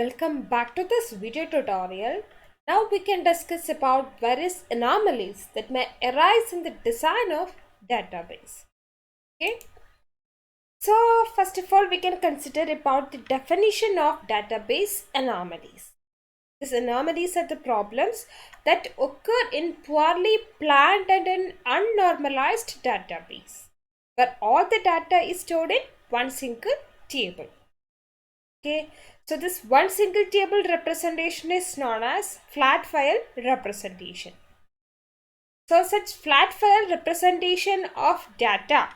Welcome back to this video tutorial. Now we can discuss about various anomalies that may arise in the design of database. Okay. So first of all, we can consider about the definition of database anomalies. These anomalies are the problems that occur in poorly planned and an unnormalized database, where all the data is stored in one single table. Okay, so this one single table representation is known as flat file representation. So such flat file representation of data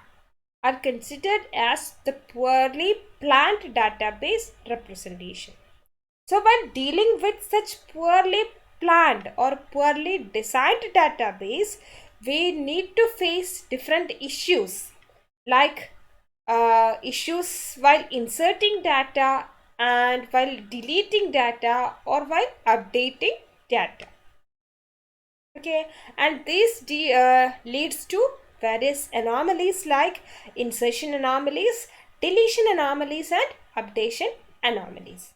are considered as the poorly planned database representation. So while dealing with such poorly planned or poorly designed database, we need to face different issues like issues while inserting data and while deleting data or while updating data. Okay, and this leads to various anomalies like insertion anomalies, deletion anomalies and updation anomalies.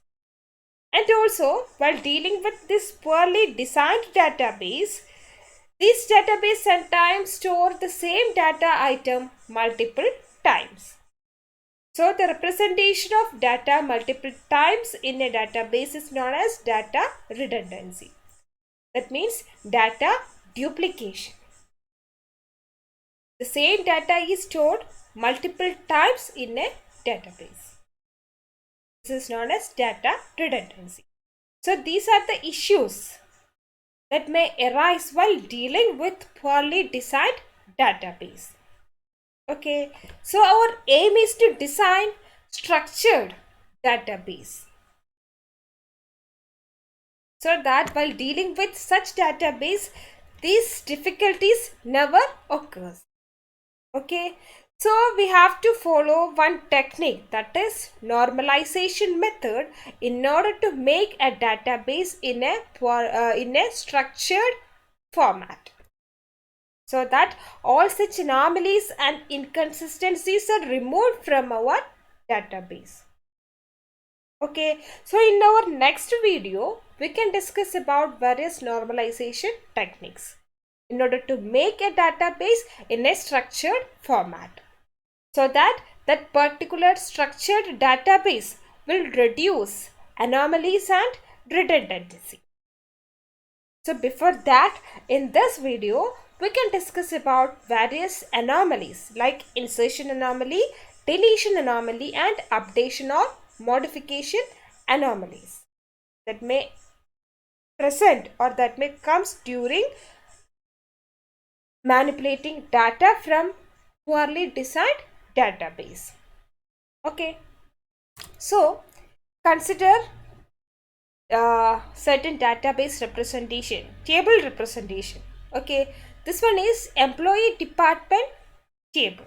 And also, while dealing with this poorly designed database, this database sometimes store the same data item multiple times. So the representation of data multiple times in a database is known as data redundancy. That means data duplication. The same data is stored multiple times in a database. This is known as data redundancy. So these are the issues that may arise while dealing with poorly designed database. Okay, so our aim is to design structured database so that while dealing with such database, these difficulties never occurs. Okay, so we have to follow one technique, that is normalization method, in order to make a database in a structured format, so that all such anomalies and inconsistencies are removed from our database. Okay, so in our next video, we can discuss about various normalization techniques in order to make a database in a structured format, so that that particular structured database will reduce anomalies and redundancy. So before that, in this video, we can discuss about various anomalies like insertion anomaly, deletion anomaly and updation or modification anomalies that may present or that may comes during manipulating data from poorly designed database. Okay, so consider certain database representation, table representation. Okay, this one is employee department table.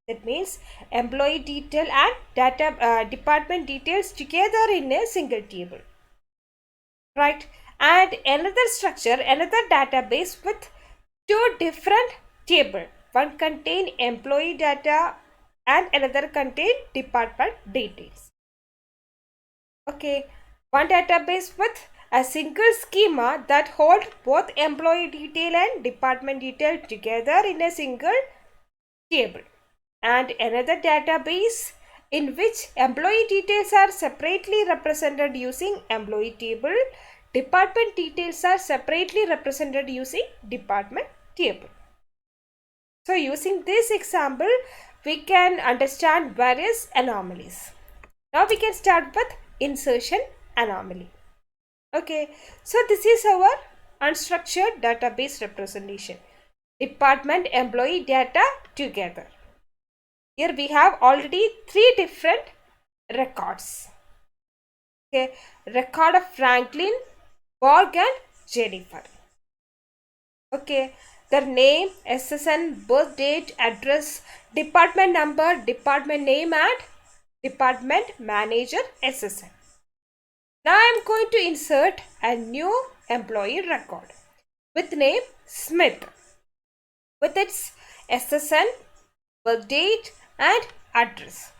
That means employee detail and data department details together in a single table, right? And another structure, another database with two different table. One contain employee data and another contain department details. Okay, one database with a single schema that hold both employee detail and department detail together in a single table, and another database in which employee details are separately represented using employee table, department details are separately represented using department table. So using this example, we can understand various anomalies. Now we can start with insertion anomaly. Okay, so this is our unstructured database representation. Department employee data together. Here we have already three different records. Okay, record of Franklin, Borg and Jennifer. Okay, their name, SSN, birth date, address, department number, department name and department manager SSN. Now I am going to insert a new employee record with name Smith with its SSN, birth date and address.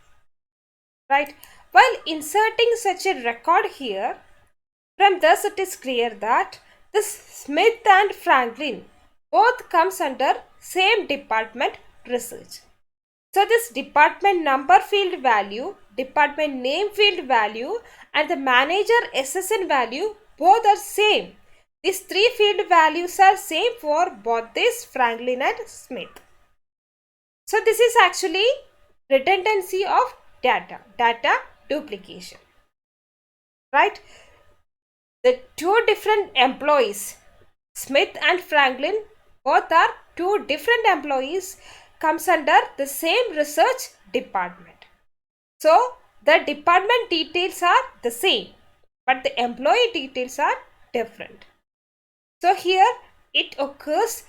Right. While inserting such a record here, From this it is clear that this Smith and Franklin both comes under same department research. So this department number field value, department name field value and the manager SSN value both are same. These three field values are same for both this Franklin and Smith. So this is actually redundancy of data duplication, right? The two different employees, Smith and Franklin, both are two different employees, comes under the same research department. So the department details are the same, but the employee details are different. So here it occurs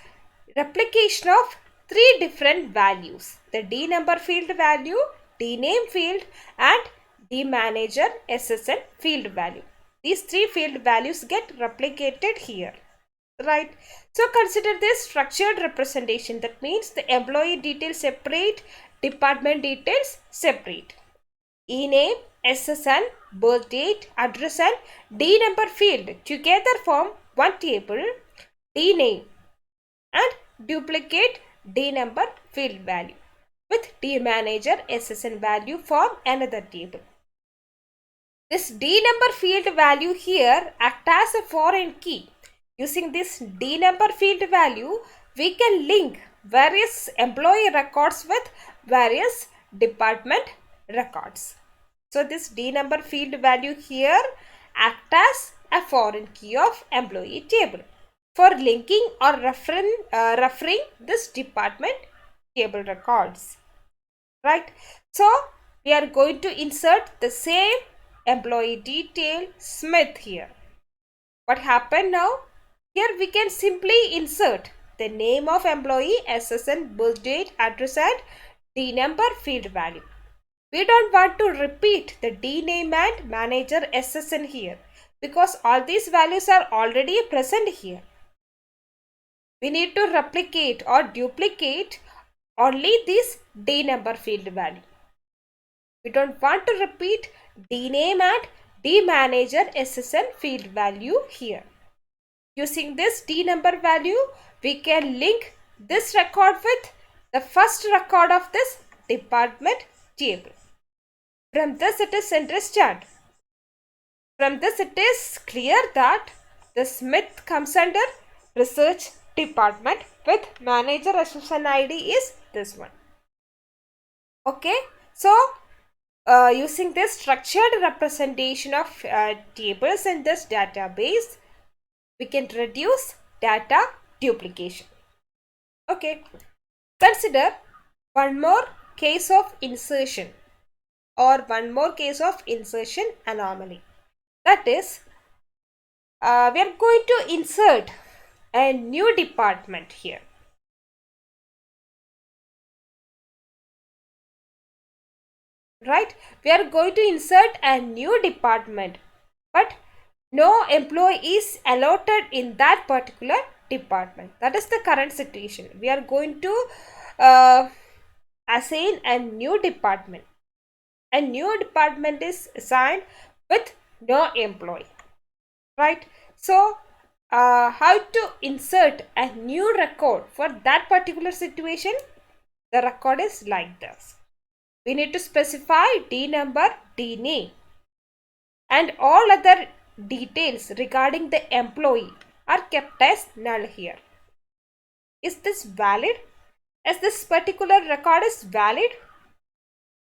replication of three different values: the D number field value, D name field and D manager SSN field value. These three field values get replicated here, right? So consider this structured representation. That means the employee details separate, department details separate. E-name, SSN, birth date, address and D number field together form one table, D name, and duplicate D number field value with D manager SSN value form another table. This D number field value here acts as a foreign key. Using this D number field value, we can link various employee records with various department records. So this D number field value here acts as a foreign key of employee table for linking or referring this department table records, right? So we are going to insert the same employee detail Smith here. What happened now? Here we can simply insert the name of employee, SSN, birth date, address and D number field value. We don't want to repeat the D name and manager SSN here because all these values are already present here. We need to replicate or duplicate only this D number field value. We don't want to repeat D name and D manager SSN field value here. Using this D number value, we can link this record with the first record of this department table. From this it is understood. From this it is clear that the Smith comes under research department with manager SSN ID is this one. Okay, so using this structured representation of tables in this database, we can reduce data duplication. Okay, consider one more case of insertion or one more case of insertion anomaly. That is, we are going to insert a new department here. Right? We are going to insert a new department, but no employee is allotted in that particular department. That is the current situation. We are going to assign a new department. A new department is assigned with no employee, right? So how to insert a new record for that particular situation? The record is like this. We need to specify D number, D name, and all other details regarding the employee are kept as null here. Is this valid? Is this particular record is valid?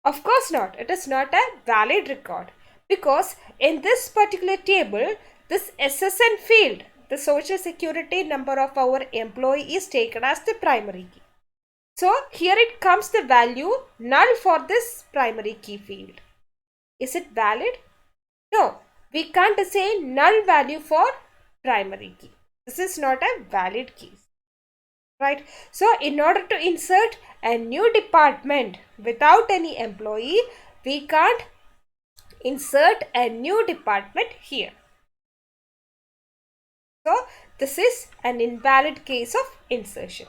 Of course not. It is not a valid record because in this particular table, this SSN field, the social security number of our employee is taken as the primary key. So here it comes the value null for this primary key field. Is it valid? No, we can't say null value for primary key. This is not a valid key. Right? So in order to insert a new department without any employee, we can't insert a new department here. So this is an invalid case of insertion.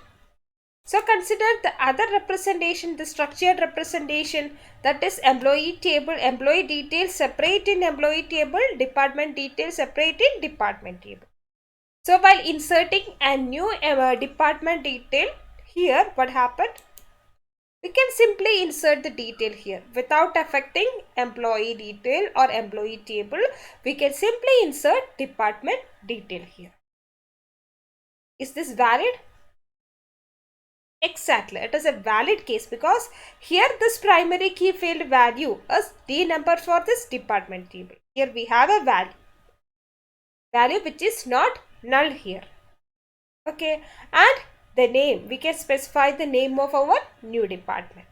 So consider the other representation, the structured representation, that is employee table, employee details separate in employee table, department details separate in department table. So while inserting a new department detail here, what happened? We can simply insert the detail here without affecting employee detail or employee table. We can simply insert department detail here. Is this valid? Exactly, it is a valid case because here this primary key field value is D number for this department table. Here we have a value which is not null here. Okay, and the name, we can specify the name of our new department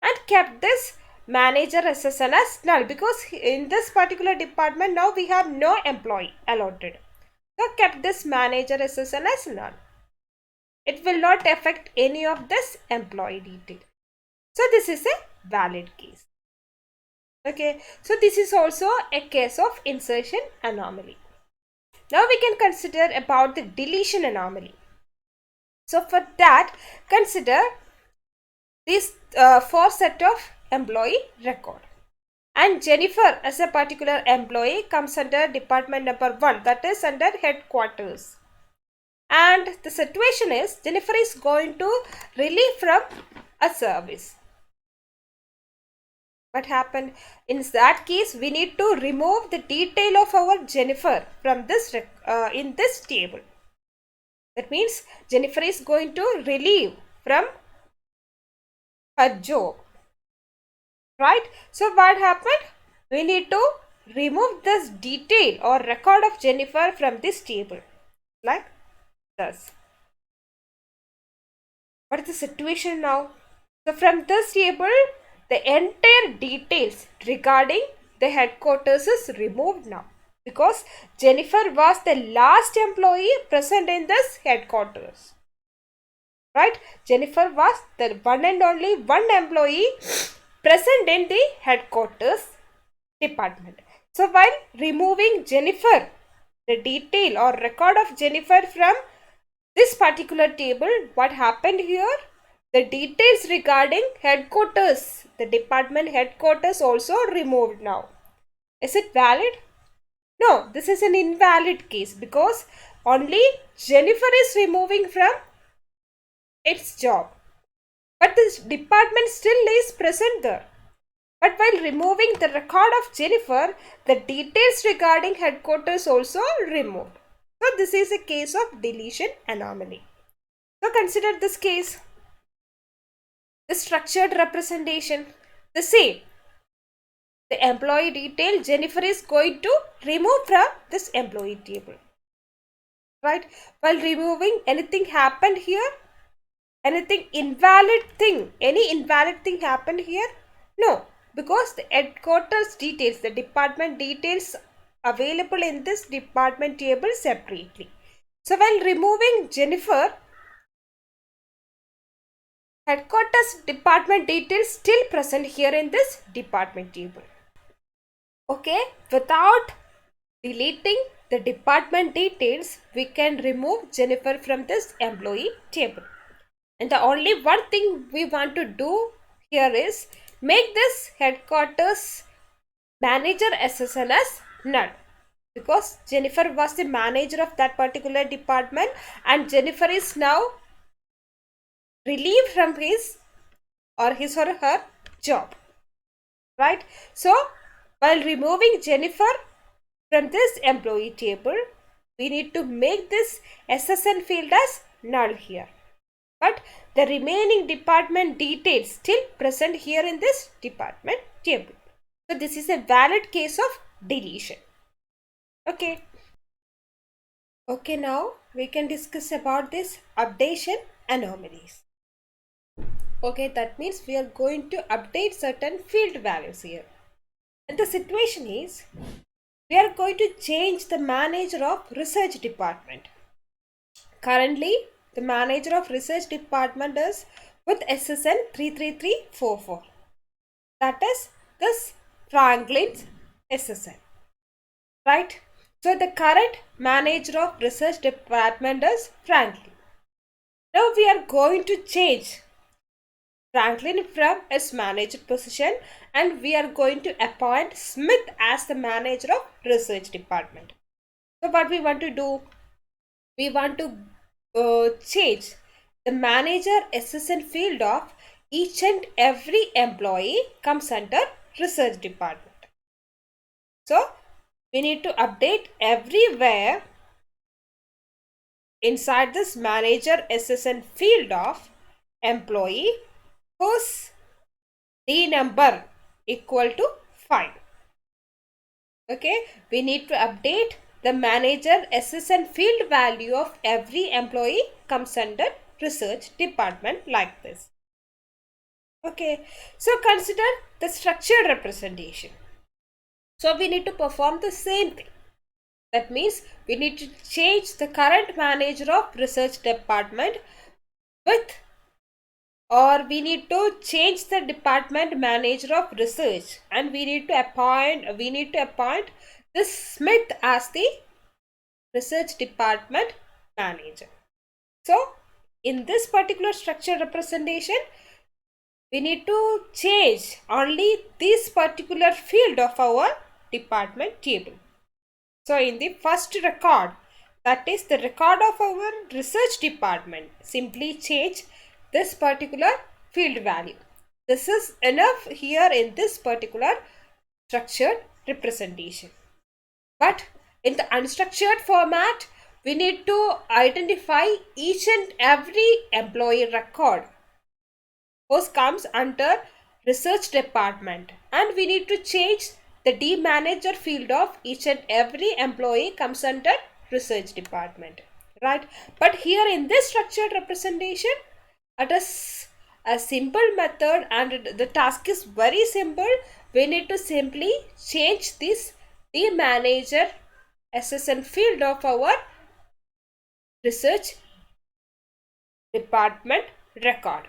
and kept this manager SSN as null because in this particular department now we have no employee allotted. So kept this manager SSN as null. It will not affect any of this employee detail. So this is a valid case. Okay, so this is also a case of insertion anomaly. Now we can consider about the deletion anomaly. So for that, consider these four set of employee record. And Jennifer as a particular employee comes under department number 1, that is under headquarters. And the situation is Jennifer is going to relieve from a service. What happened? In that case, we need to remove the detail of our Jennifer from this in this table. That means Jennifer is going to relieve from her job. Right? So what happened? We need to remove this detail or record of Jennifer from this table. Like this. What is the situation now? So from this table, the entire details regarding the headquarters is removed now because Jennifer was the last employee present in this headquarters. Right? Jennifer was the one and only one employee present in the headquarters department. So while removing Jennifer, the detail or record of Jennifer from this particular table, what happened here? The details regarding headquarters, the department headquarters also removed now. Is it valid? No, this is an invalid case because only Jennifer is removing from its job. But this department still is present there. But while removing the record of Jennifer, the details regarding headquarters also removed. So this is a case of deletion anomaly. So consider this case. The structured representation, the same. The employee detail Jennifer is going to remove from this employee table. Right? While removing, anything happened here? Anything invalid thing? Any invalid thing happened here? No, because the headquarters details, the department details available in this department table separately. So while removing Jennifer, headquarters department details still present here in this department table. Okay, without deleting the department details, we can remove Jennifer from this employee table. And the only one thing we want to do here is make this headquarters manager SSN as null. Because Jennifer was the manager of that particular department and Jennifer is now relieved from his or her job. Right? So, while removing Jennifer from this employee table, we need to make this SSN field as null here. But the remaining department details still present here in this department table. So this is a valid case of deletion. Okay. Okay, now we can discuss about this updation anomalies. Okay, that means we are going to update certain field values here. And the situation is, we are going to change the manager of research department. Currently, the manager of research department is with SSN 33344. That is this Franklin's SSN. Right? So the current manager of research department is Franklin. Now we are going to change Franklin from his manager position, and we are going to appoint Smith as the manager of research department. So what we want to do, we want to change the manager assistant field of each and every employee comes under research department. So we need to update everywhere inside this manager assistant field of employee whose D number equal to 5. Okay, we need to update the manager assistant field value of every employee comes under research department like this. Okay, so consider the structured representation. So we need to perform the same thing. That means we need to change the current manager of research department with, or we need to change the department manager of research, and we need to appoint this Smith as the research department manager. So in this particular structure representation, we need to change only this particular field of our department table. So in the first record, that is the record of our research department, simply change this particular field value. This is enough here in this particular structured representation. But in the unstructured format, we need to identify each and every employee record who comes under research department, and we need to change the D manager field of each and every employee comes under research department, right? But here in this structured representation, it is a simple method and the task is very simple. We need to simply change this D manager assistant field of our research department record.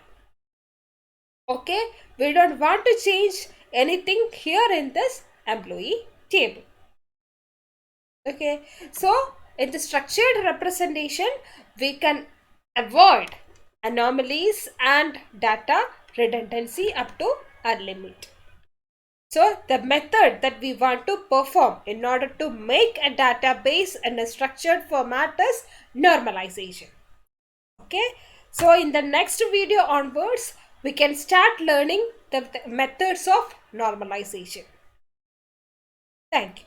Okay, we don't want to change anything here in this employee table. Okay, so in the structured representation, we can avoid anomalies and data redundancy up to a limit. So the method that we want to perform in order to make a database in a structured format is normalization. Okay, so in the next video onwards, we can start learning the methods of normalization. Thank you.